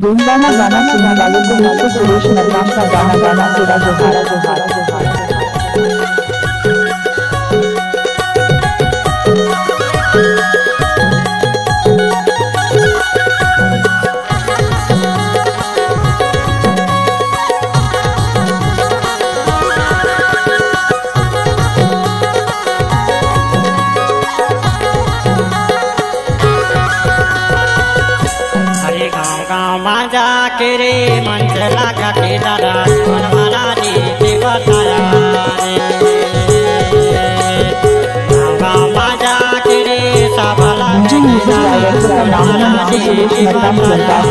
रोजाना गाना सुनने वालों को मुझसे सुरेश नरवाम का गाना गाना सेवा जोहारा जोहारा जोहारा। माजा के रे मंच लगा के दादा बनवाना दी बताया माजा के रे सबला बनवाना दी बताया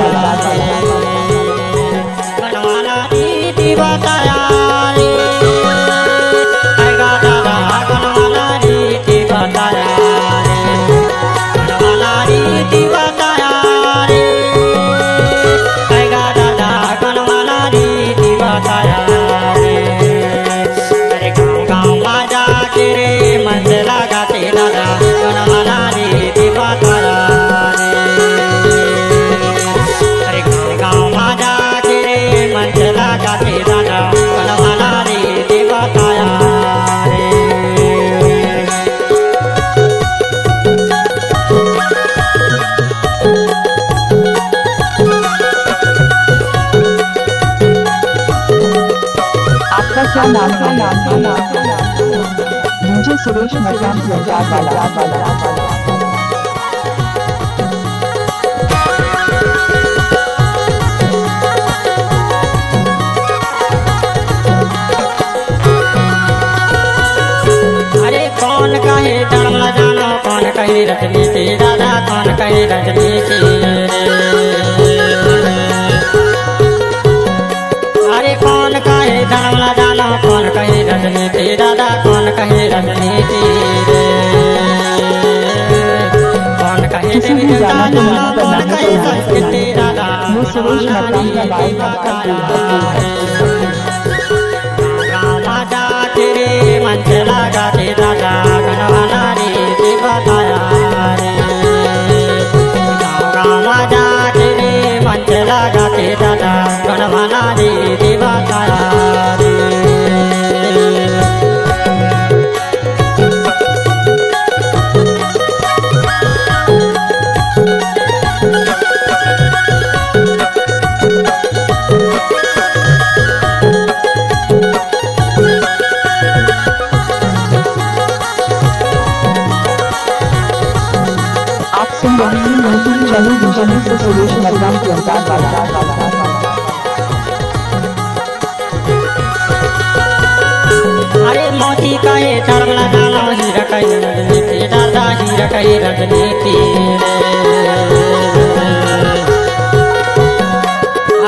क्या नाम है? मुझे सुरेश नरवाम अरे कौन कहे धर्म जानो कौन कहे राजनीति दादा कौन कहे राजनीति अरे कौन कहे धर्म जानो कौन कहे राजनीति दादा कौन कहे राजनीति कौन कहे कौन कहे संस्कृति दादा मंच लगा के दादा गनवाना रे बताया रे गाँव जा के रे मंच लगा के दादा गनवाना रे बताया रे से सुरेश नरवाम की अरे मोती कहे धर्म लगाना हीरा कहे राजनीति दादा हीरा कहे राजनीति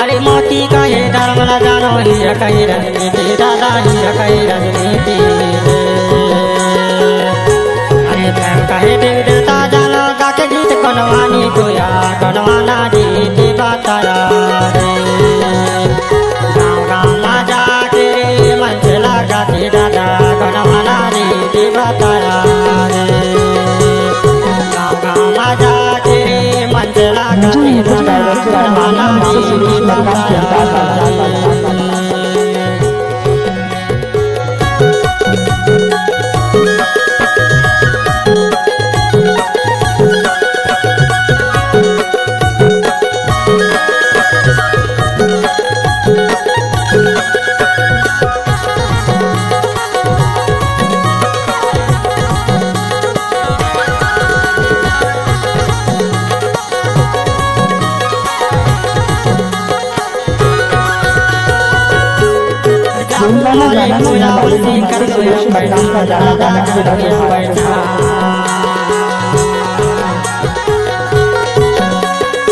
अरे मोती कहे धर्म लगाना हीरा कहे राजनीति दादा हीरा कहे राजनीति अरे प्रेम कहे देव देवता जानो गा के गीत गनवानी गोया गनवाना दी बताया रे गाँव गाँव माजा के रे मंच लगा के दादा गनवाना दी बताया रे गाँव गाँव माजा के रे मंच लगा के दादा गनवाना दी बताया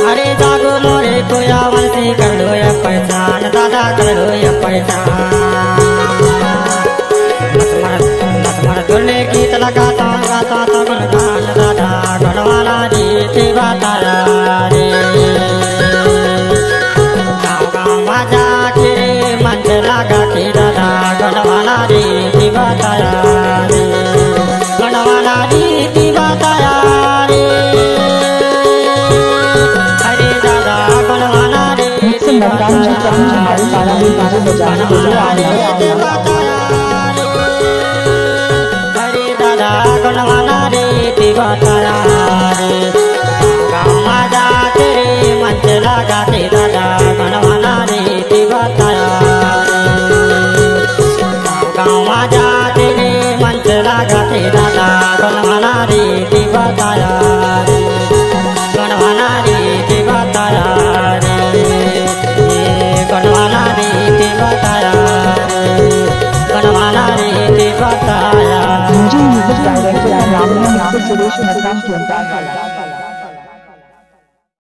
अरे जागो मोरे कोया वंशी कर लो या पहचान दादा कर लो या पहचान मत दुल्ले गीत लगाता गाता तो गुणगान दादा गणवाला जी बताया रे गाँव गाँव बाजा के मंच लगा के दादा गणवाला जी बताया रे गणवाला जी बताया रे अरे दादा गणवाला रे डीजे बजाने के लिए रीति बताया रे हरे दादा गणवाना रीति बताया रे गाँव में जाके रे मंच लगाते दादा गणवाना रीति बताया गाँव में जाके रे मंच लगाते दादा गणवाना रीति बताया रे गणवाना रीति बताया रे गणवाना रीति बताया रे गणवाना रीति बताया DJ music director Ramnath Suresh नरकाम